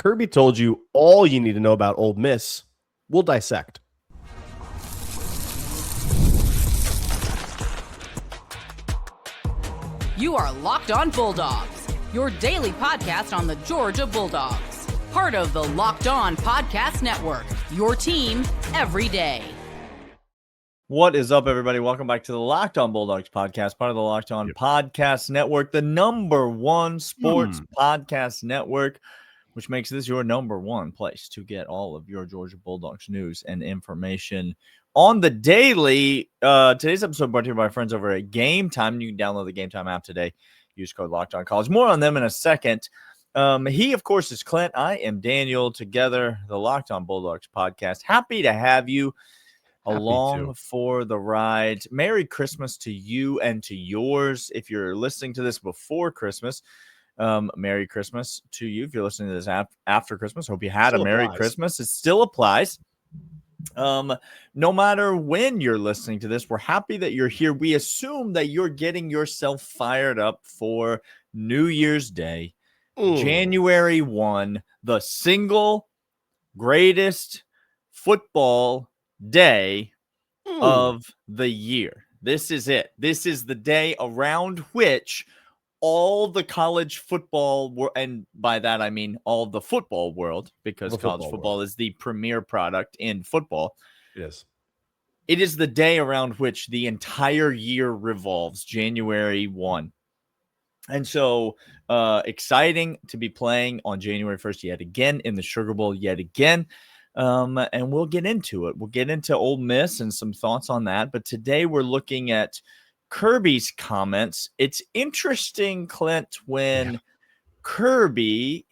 Kirby told you all you need to know about Ole Miss, we'll dissect. You are Locked On Bulldogs, your daily podcast on the Georgia Bulldogs. Part of the Locked On Podcast Network, your team every day. What is up, everybody? Welcome back to the Locked On Bulldogs podcast, part of the Locked On Podcast Network, the number one sports podcast network, which makes this your number one place to get all of your Georgia Bulldogs news and information on the daily. Today's episode brought to you by our friends over at Game Time. You can download the Game Time app today. Use code Locked On College. More on them in a second. He, of course, is Clint. I am Daniel. Together, the Locked On Bulldogs podcast. Happy to have you along for the ride. Merry Christmas to you and to yours. If you're listening to this before Christmas, Merry Christmas to you. If you're listening to this after Christmas, hope you had a Merry Christmas. It still applies. No matter when you're listening to this, we're happy that you're here. We assume that you're getting yourself fired up for New Year's Day, January 1, the single greatest football day of the year. This is it. This is the day around which all the college football, and by that I mean all the football world, because college football is the premier product in football. Yes. It is the day around which the entire year revolves, January 1. And so exciting to be playing on January 1st yet again in the Sugar Bowl yet again. And we'll get into it. We'll get into Ole Miss and some thoughts on that. But today we're looking at Kirby's comments. It's interesting, Clint, when Kirby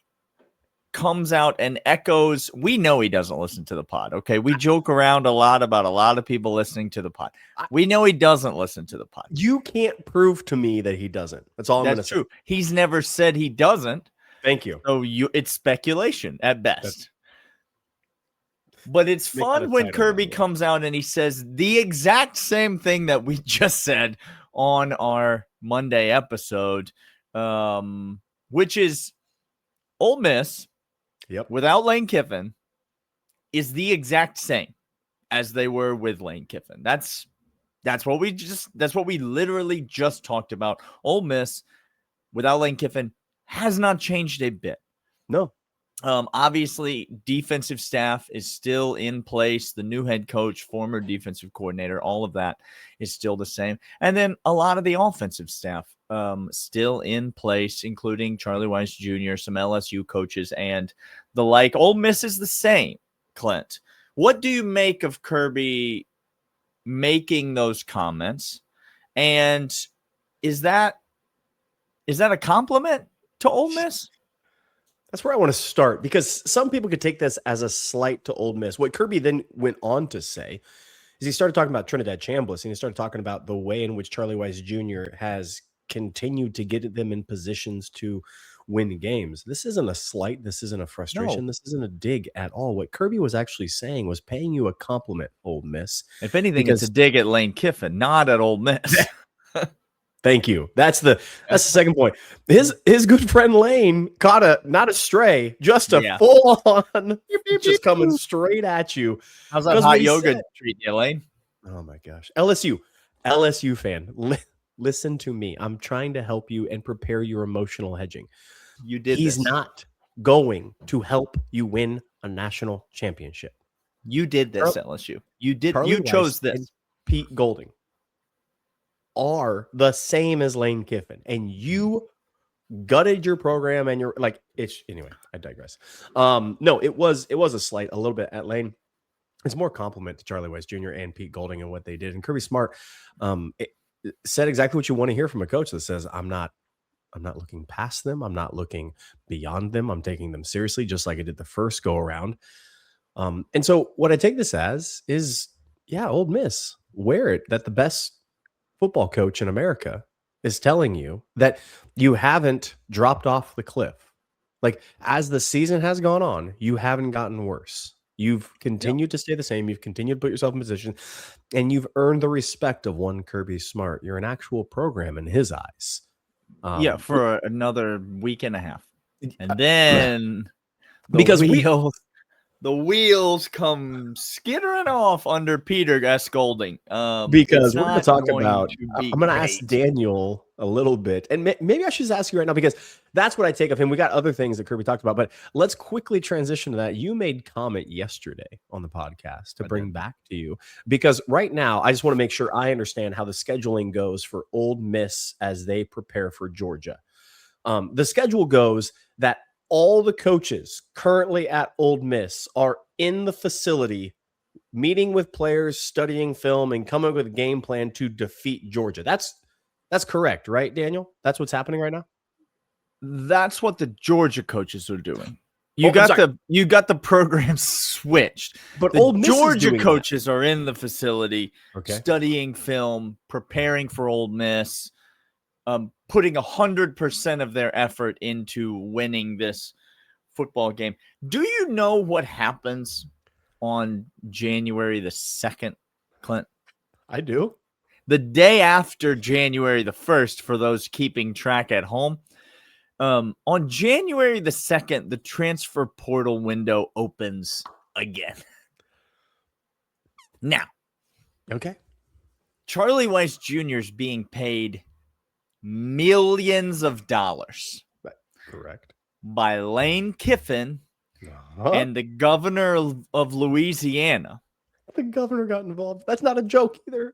comes out and echoes. We know he doesn't listen to the pod. Okay. We joke around a lot about a lot of people listening to the pod. We know he doesn't listen to the pod. You can't prove to me that he doesn't. That's all I'm going to say. That's true. He's never said he doesn't. Thank you. So it's speculation at best. But it's fun when Kirby comes out and he says the exact same thing that we just said on our Monday episode, which is Ole Miss without Lane Kiffin is the exact same as they were with Lane Kiffin. That's what we literally just talked about. Ole Miss without Lane Kiffin has not changed a bit. No. Obviously, defensive staff is still in place. The new head coach, former defensive coordinator, all of that is still the same. And then a lot of the offensive staff still in place, including Charlie Weiss Jr., some LSU coaches, and the like. Ole Miss is the same, Clint. What do you make of Kirby making those comments? And is that a compliment to Ole Miss? That's where I want to start, because some people could take this as a slight to Ole Miss. What Kirby then went on to say is he started talking about Trinidad Chambliss, and he started talking about the way in which Charlie Weiss Jr. has continued to get them in positions to win games. This isn't a slight. This isn't a frustration. No. This isn't a dig at all. What Kirby was actually saying was paying you a compliment, Ole Miss. If anything, it's a dig at Lane Kiffin, not at Ole Miss. Thank you. That's the second point. His good friend Lane caught not a stray, just a full on, just coming straight at you. How's that hot yoga treating you, Lane? Oh my gosh, LSU fan, listen to me. I'm trying to help you and prepare your emotional hedging. He's not going to help you win a national championship. You did this, LSU. You did. You chose this. Pete Golding are the same as Lane Kiffin, and you gutted your program, and you're like, it's anyway. I digress. No, it was a slight, a little bit at Lane. It's more compliment to Charlie Weiss Jr. and Pete Golding and what they did. And Kirby Smart said exactly what you want to hear from a coach that says, I'm not looking past them. I'm not looking beyond them. I'm taking them seriously, just like I did the first go around. And so what I take this as is, Ole Miss, wear it, that the best football coach in America is telling you that you haven't dropped off the cliff. Like, as the season has gone on, you haven't gotten worse. You've continued to stay the same. You've continued to put yourself in position, and you've earned the respect of one Kirby Smart. You're an actual program in his eyes. For another week and a half. And then Because the wheels come skittering off under Peter S. Golding. Because we're going to talk about, I'm going to ask Daniel a little bit, and maybe I should just ask you right now, because that's what I take of him. We got other things that Kirby talked about, but let's quickly transition to that. You made comment yesterday on the podcast to bring back to you, because right now I just want to make sure I understand how the scheduling goes for Ole Miss as they prepare for Georgia. The schedule goes that all the coaches currently at Ole Miss are in the facility meeting with players, studying film, and coming up with a game plan to defeat Georgia. That's correct, right, Daniel? That's what's happening right now? That's what the Georgia coaches are doing. You got the program switched. But the Ole Miss Georgia coaches are in the facility, okay, studying film, preparing for Ole Miss, putting 100% of their effort into winning this football game. Do you know what happens on January the 2nd, Clint? I do. The day after January the 1st, for those keeping track at home, on January the 2nd, the transfer portal window opens again. Now, okay, Charlie Weiss Jr. is being paid millions of dollars. Correct. By Lane Kiffin and the governor of Louisiana. The governor got involved. That's not a joke either.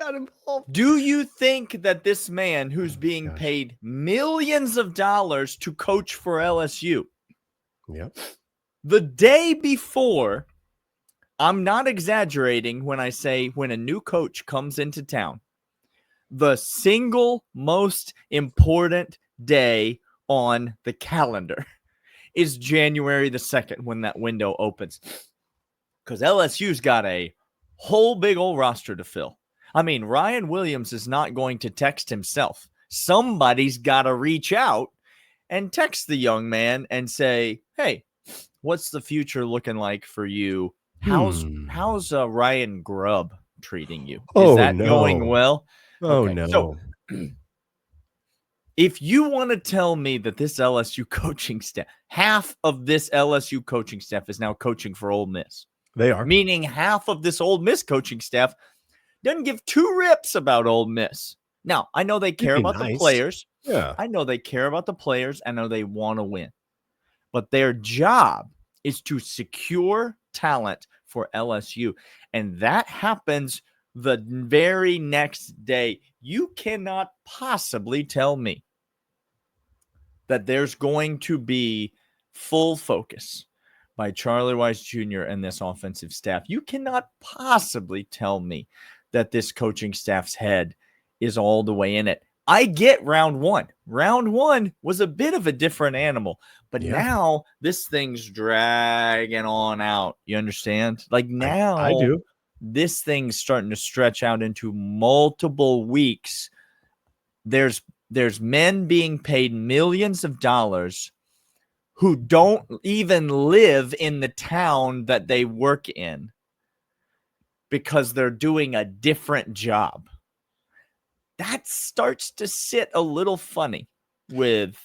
Got involved. Do you think that this man who's being paid millions of dollars to coach for LSU, the day before, I'm not exaggerating when I say when a new coach comes into town, the single most important day on the calendar is January the 2nd when that window opens. Because LSU's got a whole big old roster to fill. I mean, Ryan Williams is not going to text himself. Somebody's got to reach out and text the young man and say, hey, what's the future looking like for you? How's Ryan Grubb treating you? Is that going well? Oh, no. So, if you want to tell me that this LSU coaching staff, half of this LSU coaching staff is now coaching for Ole Miss. They are. Meaning half of this Ole Miss coaching staff doesn't give two rips about Ole Miss. Now, I know they care about the players. Yeah. I know they care about the players. I know they want to win. But their job is to secure talent for LSU. And that happens the very next day. You cannot possibly tell me that there's going to be full focus by Charlie Weiss Jr. and this offensive staff. You cannot possibly tell me that this coaching staff's head is all the way in it. I get round one. Round one was a bit of a different animal, but now this thing's dragging on out. You understand? Like now, I do. This thing's starting to stretch out into multiple weeks. There's men being paid millions of dollars who don't even live in the town that they work in because they're doing a different job. That starts to sit a little funny with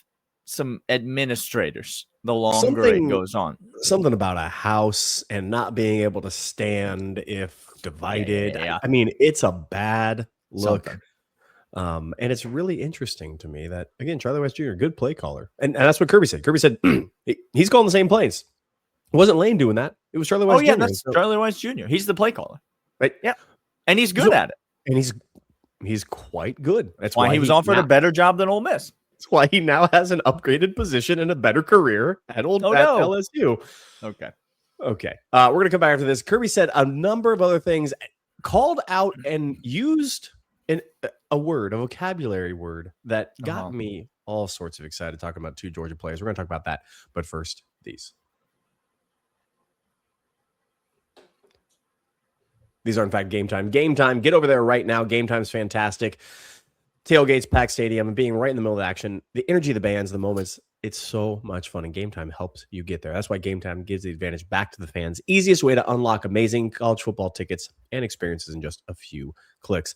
some administrators the longer it goes on. Something about a house and not being able to stand if divided. Yeah. I mean, it's a bad look. And it's really interesting to me that, again, Charlie Weiss Jr., good play caller. And that's what Kirby said. Kirby said he's calling the same plays. It wasn't Lane doing that. It was Charlie Weiss Jr. That's Charlie Weiss Jr. He's the play caller. Right? Yeah. And he's good at it. And he's quite good. That's why he was offered a better job than Ole Miss. That's why he now has an upgraded position and a better career at LSU. Okay. We're going to come back after this. Kirby said a number of other things, called out and used a vocabulary word that got me all sorts of excited talking about two Georgia players. We're going to talk about that. But first, these. These are, in fact, Game Time. Game Time. Get over there right now. Game Time's fantastic. Tailgates, packed stadium, and being right in the middle of the action. The energy of the bands, the moments, it's so much fun. And Game Time helps you get there. That's why Game Time gives the advantage back to the fans. Easiest way to unlock amazing college football tickets and experiences in just a few clicks.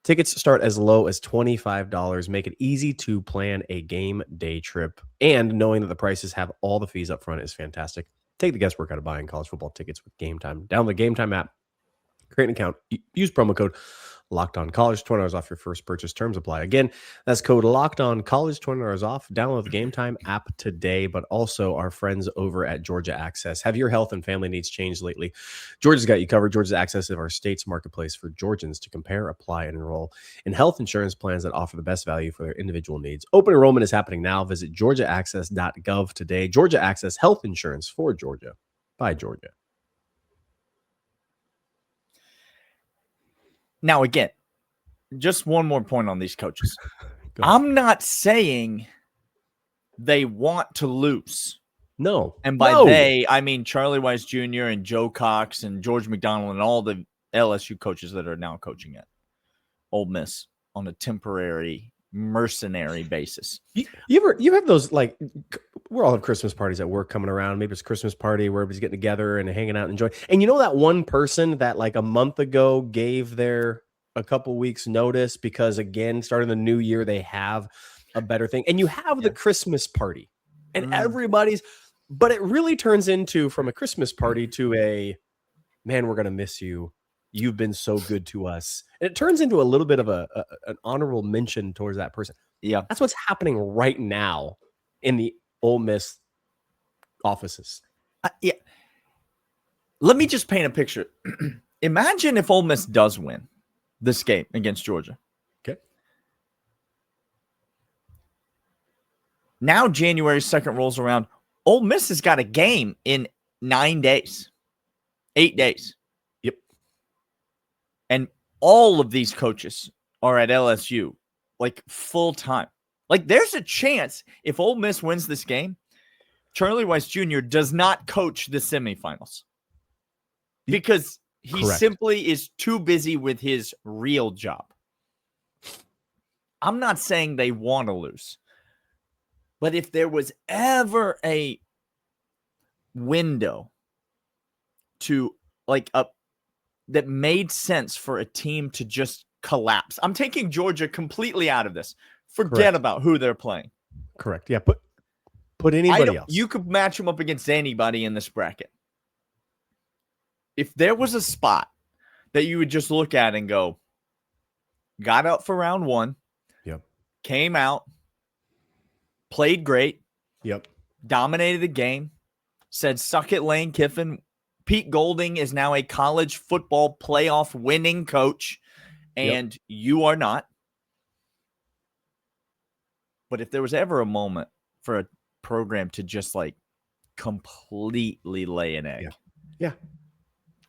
Tickets start as low as $25. Make it easy to plan a game day trip. And knowing that the prices have all the fees up front is fantastic. Take the guesswork out of buying college football tickets with Game Time. Download the Game Time app. Create an account. Use promo code LockedOnCollege. $20 off your first purchase. Terms apply. Again, that's code LockedOnCollege. $20 off. Download the Game Time app today. But also our friends over at Georgia Access. Have your health and family needs changed lately? Georgia's got you covered. Georgia Access is our state's marketplace for Georgians to compare, apply, and enroll in health insurance plans that offer the best value for their individual needs. Open enrollment is happening now. Visit georgiaaccess.gov today. Georgia Access, health insurance for Georgia by Georgia. Now, again, just one more point on these coaches. I'm not saying they want to lose. No. And by they, I mean Charlie Weiss Jr. and Joe Cox and George McDonald and all the LSU coaches that are now coaching at Ole Miss on a temporary, mercenary basis. You have those, like, we all have Christmas parties at work coming around. Maybe it's a Christmas party where everybody's getting together and hanging out and enjoying. And you know that one person that like a month ago gave their a couple weeks notice because, again, starting the new year, they have a better thing. And you have the Christmas party and everybody's, but it really turns into from a Christmas party to a, man, we're going to miss you. You've been so good to us. And it turns into a little bit of an honorable mention towards that person. Yeah. That's what's happening right now in the Ole Miss offices. Yeah. Let me just paint a picture. Imagine if Ole Miss does win this game against Georgia. Okay. Now January 2nd rolls around. Ole Miss has got a game in 9 days. 8 days. Yep. And all of these coaches are at LSU, like full time. Like there's a chance if Ole Miss wins this game, Charlie Weiss Jr. does not coach the semifinals because he simply is too busy with his real job. I'm not saying they want to lose, but if there was ever a window to like that made sense for a team to just collapse, I'm taking Georgia completely out of this. Forget about who they're playing. Correct. Yeah. Put anybody else. You could match them up against anybody in this bracket. If there was a spot that you would just look at and go, got up for round one, came out, played great, dominated the game, said, suck it, Lane Kiffin. Pete Golding is now a college football playoff winning coach, and you are not. But if there was ever a moment for a program to just like completely lay an egg,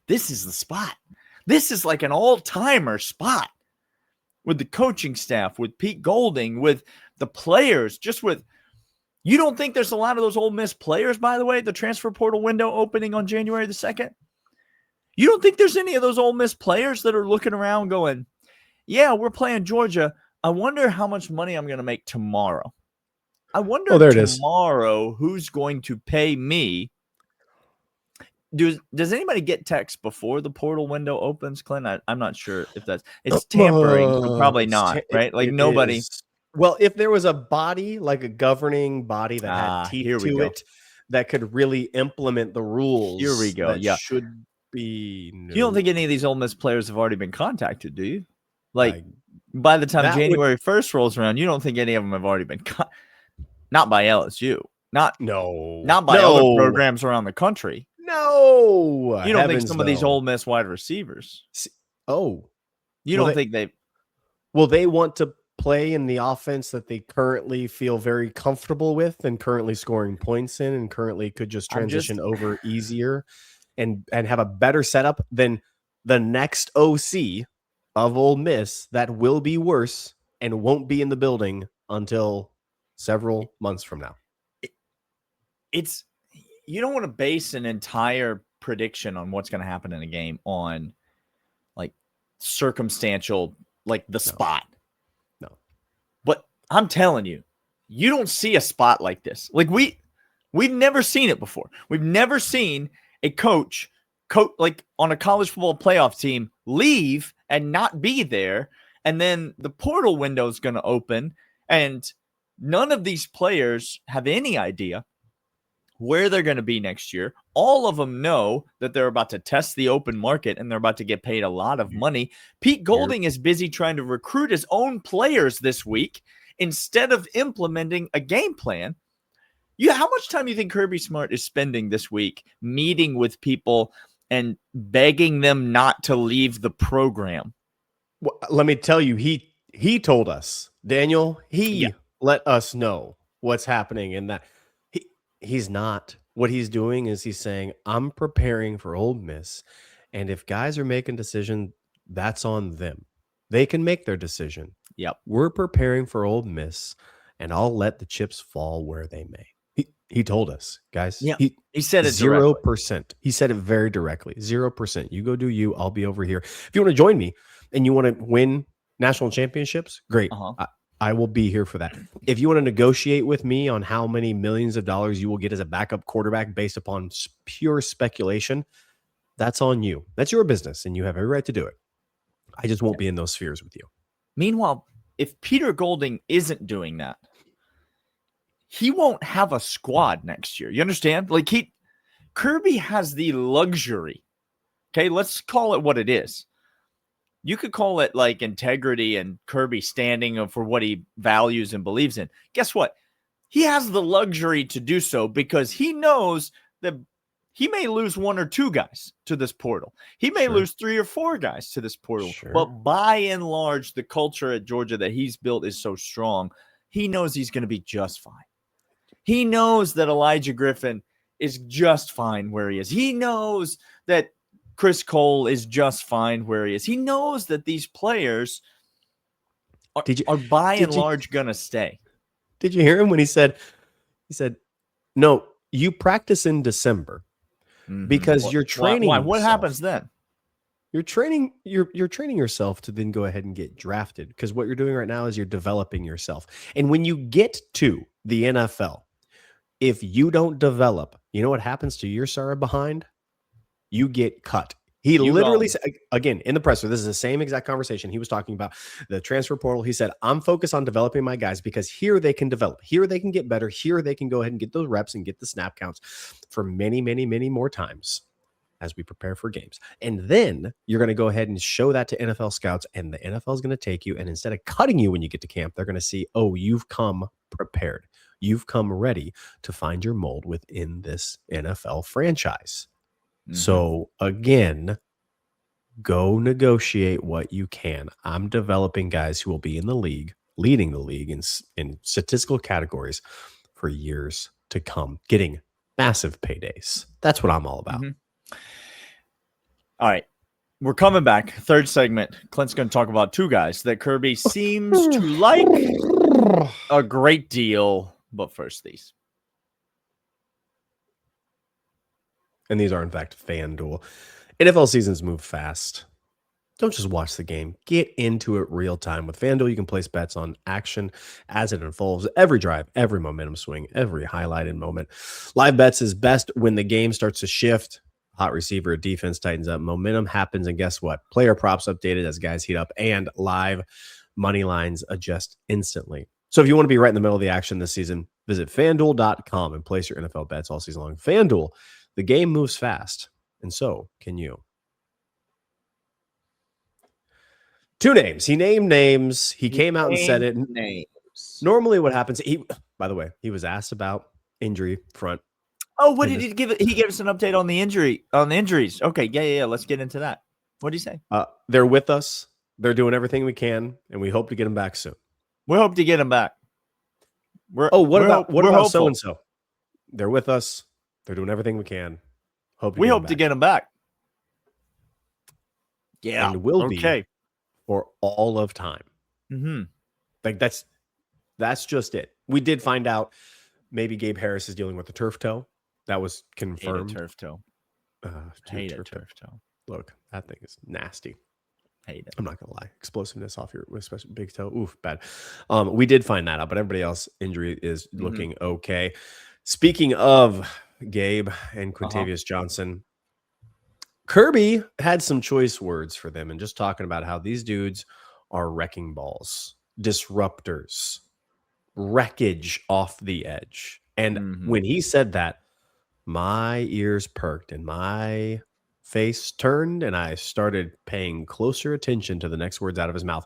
this is the spot. This is like an all-timer spot with the coaching staff, with Pete Golding, with the players, just with – you don't think there's a lot of those Ole Miss players, by the way, the transfer portal window opening on January the 2nd? You don't think there's any of those Ole Miss players that are looking around going, yeah, we're playing Georgia. I wonder how much money I'm going to make tomorrow. I wonder tomorrow who's going to pay me. Does anybody get text before the portal window opens, Clint? I'm not sure if it's tampering, but probably not, right? Like nobody. Well, if there was a body, like a governing body that had teeth to it, that could really implement the rules. Here we go. Yeah, should be. No. You don't think any of these Ole Miss players have already been contacted, do you? Like by the time January 1st rolls around, you don't think any of them have already been not by LSU, not by other programs around the country. No, you don't think some of these Ole Miss wide receivers? You don't think they? Well, they want to play in the offense that they currently feel very comfortable with, and currently scoring points in, and currently could just transition over easier, and have a better setup than the next OC of Ole Miss that will be worse and won't be in the building until several months from now. It's. You don't want to base an entire prediction on what's going to happen in a game on like circumstantial, like the spot. No. But I'm telling you, you don't see a spot like this. Like we've never seen it before. We've never seen a coach like on a college football playoff team leave and not be there And then the portal window is going to open, and none of these players have any idea where they're going to be next year. All of them know that they're about to test the open market and they're about to get paid a lot of money. Pete Golding is busy trying to recruit his own players this week instead of implementing a game plan. How much time do you think Kirby Smart is spending this week meeting with people and begging them not to leave the program? Well, let me tell you, he told us, Daniel, let us know what's happening in that. He's not. What he's doing is he's saying, I'm preparing for Ole Miss, and if guys are making decision, that's on them. They can make their decision. Yep. We're preparing for Ole Miss, and I'll let the chips fall where they may. He told us, guys. Yeah, he said it 0%. He said it very directly. 0%. You go do you. I'll be over here. If you want to join me and you want to win national championships, great. I will be here for that. If you want to negotiate with me on how many millions of dollars you will get as a backup quarterback based upon pure speculation, that's on you. That's your business, and you have every right to do it. I just won't be in those spheres with you. Meanwhile, if Peter Golding isn't doing that, he won't have a squad next year. You understand? Like Kirby has the luxury. Okay, let's call it what it is. You could call it like integrity and Kirby standing for what he values and believes in. Guess what? He has the luxury to do so because he knows that he may lose 1 or 2 guys to this portal. He may lose 3 or 4 guys to this portal. But by and large, the culture at Georgia that he's built is so strong. He knows he's going to be just fine. He knows that Elijah Griffin is just fine where he is. He knows that Chris Cole is just fine where he is. He knows that these players are by and large going to stay. Did you hear him when he said, no, you practice in December because you're training. Why? What happens then? You're training yourself to then go ahead and get drafted, because what you're doing right now is you're developing yourself. And when you get to the NFL, if you don't develop, you know what happens to your sorrow behind? You get cut. He literally said, again, in the presser, this is the same exact conversation. He was talking about the transfer portal. He said, I'm focused on developing my guys because here they can develop. Here they can get better. Here they can go ahead and get those reps and get the snap counts for many, many, many more times as we prepare for games. And then you're going to go ahead and show that to NFL scouts, and the NFL is going to take you. And instead of cutting you when you get to camp, they're going to see, oh, you've come prepared. You've come ready to find your mold within this NFL franchise. So again, go negotiate what you can. I'm developing guys who will be in the league, leading the league in statistical categories for years to come, getting massive paydays. That's what I'm all about. All right. We're coming back. Third segment. Clint's going to talk about 2 guys that Kirby seems to like a great deal. But first, these. And these are, in fact, FanDuel. NFL seasons move fast. Don't just watch the game. Get into it real time. With FanDuel, you can place bets on action as it unfolds. Every drive, every momentum swing, every highlighted moment. Live bets is best when the game starts to shift. Hot receiver, defense tightens up. Momentum happens, and guess what? Player props updated as guys heat up, and live money lines adjust instantly. So if you want to be right in the middle of the action this season, visit FanDuel.com and place your NFL bets all season long. FanDuel, the game moves fast, and so can you. 2 names. He named names. He came out and said it. Names. Normally what happens, by the way, he was asked about injury front. Oh, what did he give it? He gave us an update on the injuries. Okay, yeah. Let's get into that. What did he say? They're with us. They're doing everything we can, and we hope to get them back soon. We hope to get them back. What about so and so? They're with us. They're doing everything we can. We hope to get them back. Yeah, and will be for all of time. Like that's just it. We did find out maybe Gabe Harris is dealing with a turf toe. That was confirmed. Hate a turf toe. Hate a turf toe. Look, that thing is nasty. Hate it. I'm not gonna lie. Explosiveness off your especially big toe. Oof, bad. We did find that out, but everybody else injury is looking okay. Speaking of Gabe and Quintavious Johnson, Kirby had some choice words for them, and just talking about how these dudes are wrecking balls, disruptors, wreckage off the edge. And when he said that, my ears perked and my face turned, and I started paying closer attention to the next words out of his mouth,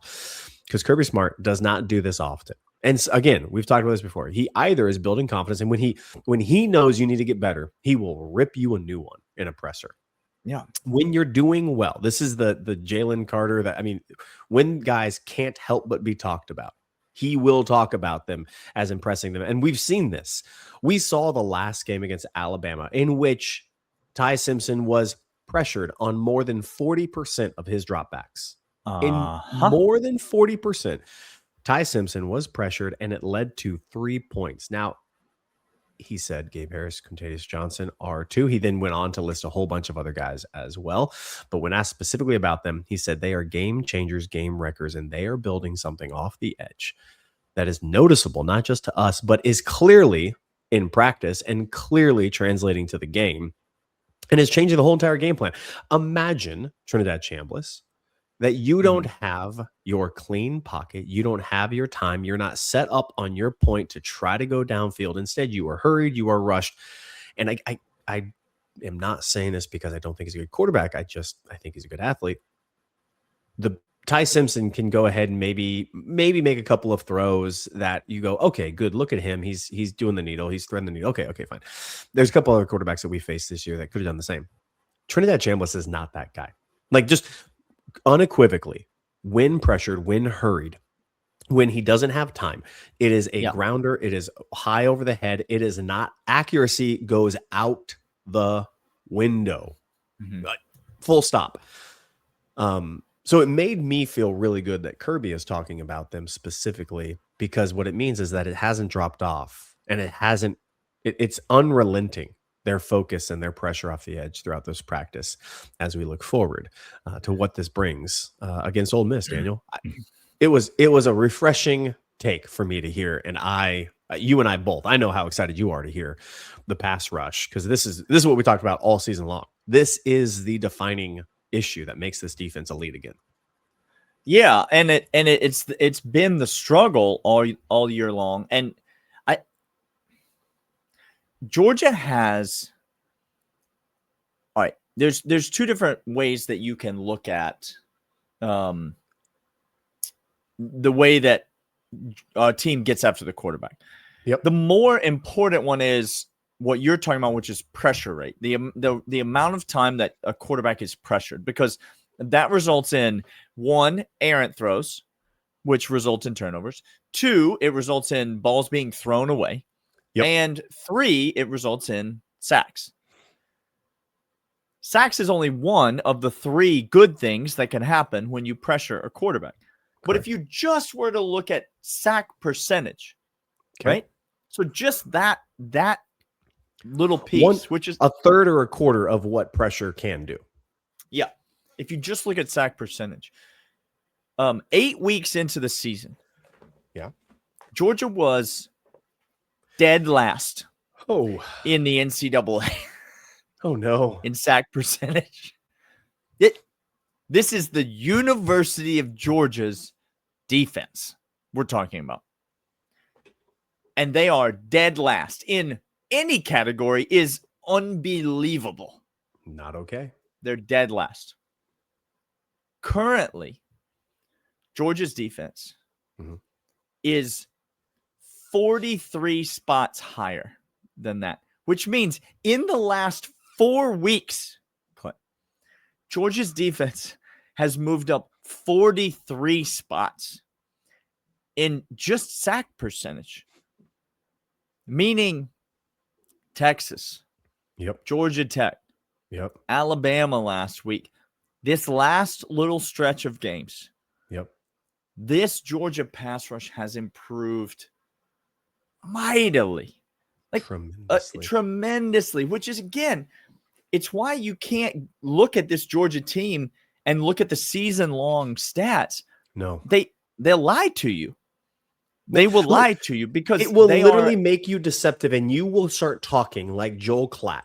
because Kirby Smart does not do this often. And again, we've talked about this before. He either is building confidence, and when he knows you need to get better, he will rip you a new one in a presser. Yeah. When you're doing well, this is the Jalen Carter that, I mean, when guys can't help but be talked about, he will talk about them as impressing them. And we've seen this. We saw the last game against Alabama, in which Ty Simpson was pressured on more than 40% of his dropbacks. In more than 40%, Ty Simpson was pressured, and it led to 3 points. Now, he said Gabe Harris, Quintavious Johnson are two. He then went on to list a whole bunch of other guys as well. But when asked specifically about them, he said they are game changers, game wreckers, and they are building something off the edge that is noticeable, not just to us, but is clearly in practice and clearly translating to the game and is changing the whole entire game plan. Imagine, Trinidad Chambliss, that you don't have your clean pocket, you don't have your time, you're not set up on your point to try to go downfield. Instead, you are hurried, you are rushed. And I am not saying this because I don't think he's a good quarterback. I think he's a good athlete. The Ty Simpson can go ahead and maybe make a couple of throws that you go, okay, good, look at him. He's doing the needle, he's threading the needle. Okay, fine. There's a couple other quarterbacks that we faced this year that could have done the same. Trinidad Chambliss is not that guy. Like, just unequivocally, when pressured, when hurried, when he doesn't have time, it is a grounder. It is high over the head. It is not, accuracy goes out the window. Full stop. So it made me feel really good that Kirby is talking about them specifically, because what it means is that it hasn't dropped off, and it's unrelenting, their focus and their pressure off the edge throughout this practice as we look forward to what this brings against Ole Miss, Daniel. It was a refreshing take for me to hear, and you and I both, I know how excited you are to hear the pass rush, because this is what we talked about all season long. This is the defining issue that makes this defense elite again. Yeah, and it's been the struggle all year long, and Georgia has, all right, there's two different ways that you can look at the way that a team gets after the quarterback. Yep. The more important one is what you're talking about, which is pressure rate, the amount of time that a quarterback is pressured, because that results in, one, errant throws, which results in turnovers. Two, it results in balls being thrown away. Yep. And three, it results in sacks. Sacks is only one of the three good things that can happen when you pressure a quarterback. But if you just were to look at sack percentage, right? So just that little piece, which is a third or a quarter of what pressure can do. Yeah. If you just look at sack percentage, 8 weeks into the season, Georgia was dead last in the NCAA. Oh, no. In sack percentage. This is the University of Georgia's defense we're talking about. And they are dead last in any category is unbelievable. Not okay. They're dead last. Currently, Georgia's defense is 43 spots higher than that, which means in the last 4 weeks, Clint, Georgia's defense has moved up 43 spots in just sack percentage, meaning Texas, Georgia Tech, Alabama last week, this last little stretch of games, this Georgia pass rush has improved mightily, like tremendously, which is, again, it's why you can't look at this Georgia team and look at the season-long stats. No, they'll lie to you. They will lie to you, because it will literally make you deceptive, and you will start talking like Joel Klatt,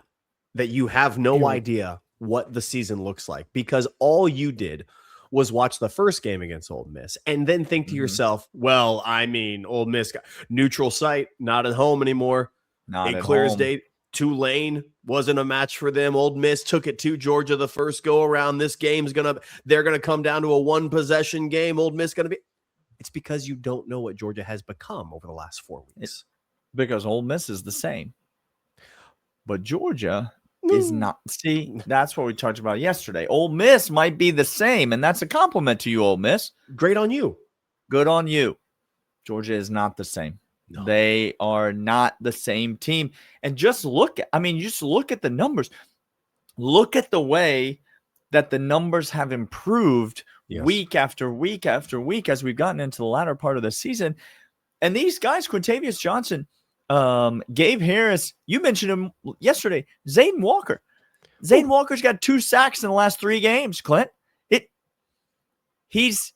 that you have no idea what the season looks like, because all you did was watch the first game against Ole Miss and then think to yourself, well, I mean, Ole Miss got neutral site, not at home anymore. Not it at clear as home. day. Tulane wasn't a match for them. Ole Miss took it to Georgia the first go around. This game's they're gonna come down to a one possession game. Ole Miss gonna be. It's because you don't know what Georgia has become over the last 4 weeks. Because Ole Miss is the same, but Georgia is not. See, that's what we talked about yesterday. Ole Miss might be the same, and that's a compliment to you, Ole Miss. Great on you. Good on you. Georgia is not the same. No. They are not the same team. And just look at the numbers. Look at the way that the numbers have improved week after week after week as we've gotten into the latter part of the season. And these guys, Quintavious Johnson, Gabe Harris, you mentioned him yesterday, Zayden Walker. Zayden Walker's got 2 sacks in the last 3 games, Clint. He's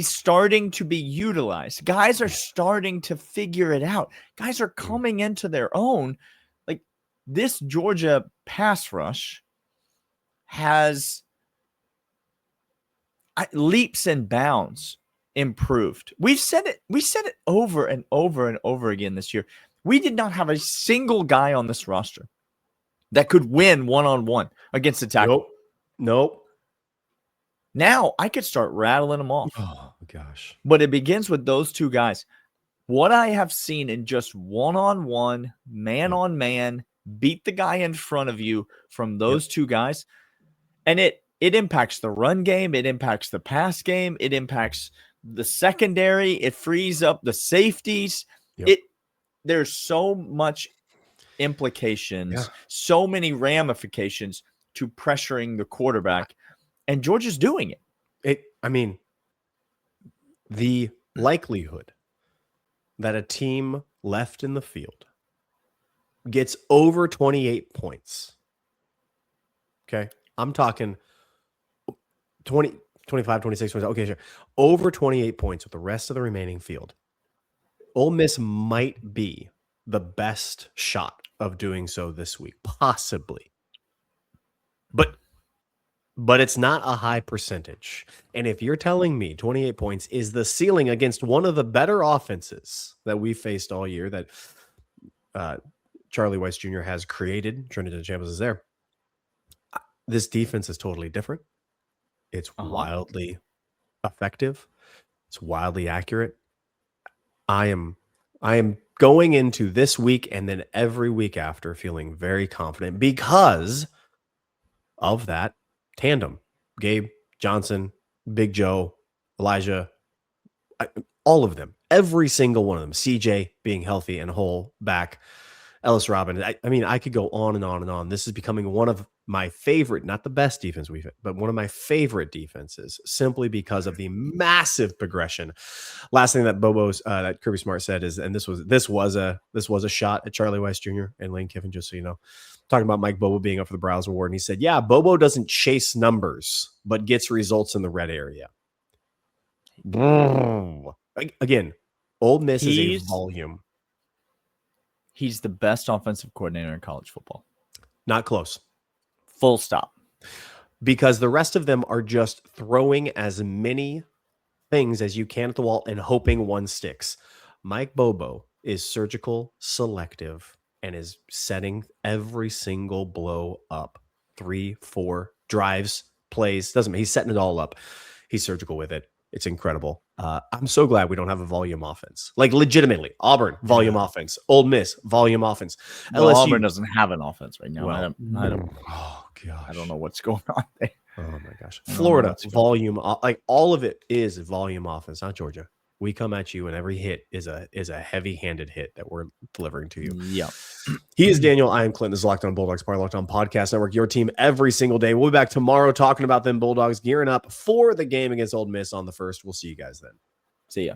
starting to be utilized. Guys are starting to figure it out. Guys are coming into their own. Like, this Georgia pass rush has leaps and bounds improved. We said it over and over and over again this year. We did not have a single guy on this roster that could win one-on-one against the tackle. Nope. Now I could start rattling them off. Oh, gosh. But it begins with those 2 guys. What I have seen in just one-on-one, man-on-man, beat the guy in front of you from those 2 guys, and it impacts the run game. It impacts the pass game. It impacts the secondary. It frees up the safeties. There's so much implications, so many ramifications to pressuring the quarterback. And Georgia's doing it. The likelihood that a team left in the field gets over 28 points. Okay. I'm talking 20, 25, 26, 27. Okay, sure. Over 28 points with the rest of the remaining field. Ole Miss might be the best shot of doing so this week, possibly. But it's not a high percentage. And if you're telling me 28 points is the ceiling against one of the better offenses that we faced all year that Charlie Weiss Jr. has created, Trinidad Chambliss is there. This defense is totally different. It's wildly effective. It's wildly accurate. I am going into this week and then every week after feeling very confident because of that tandem. Gabe, Johnson, Big Joe, Elijah, all of them. Every single one of them. CJ being healthy and whole back. Ellis Robin. I could go on and on and on. This is becoming one of my favorite, not the best defense we've had, but one of my favorite defenses simply because of the massive progression. Last thing that that Kirby Smart said is, and this was a shot at Charlie Weiss Jr. and Lane Kiffin, just so you know, talking about Mike Bobo being up for the Browse Award. And he said, yeah, Bobo doesn't chase numbers, but gets results in the red area. Again, Ole Miss is a volume. He's the best offensive coordinator in college football. Not close. Full stop. Because the rest of them are just throwing as many things as you can at the wall and hoping one sticks. Mike Bobo is surgical, selective, and is setting every single blow up. 3, 4 drives, plays. Doesn't matter. He's setting it all up. He's surgical with it. It's incredible. I'm so glad we don't have a volume offense. Like, legitimately, Auburn, volume offense. Ole Miss, volume offense. Well, LSU, Auburn doesn't have an offense right now. Well, I don't. Oh, gosh. I don't know what's going on there. Oh, my gosh. Florida, volume. Like, all of it is volume offense, not Georgia. We come at you, and every hit is a heavy-handed hit that we're delivering to you. Yeah. He is Daniel. I am Clint. This is Locked On Bulldogs, part of Locked On Podcast Network. Your team every single day. We'll be back tomorrow talking about them Bulldogs gearing up for the game against Ole Miss on the 1st. We'll see you guys then. See ya.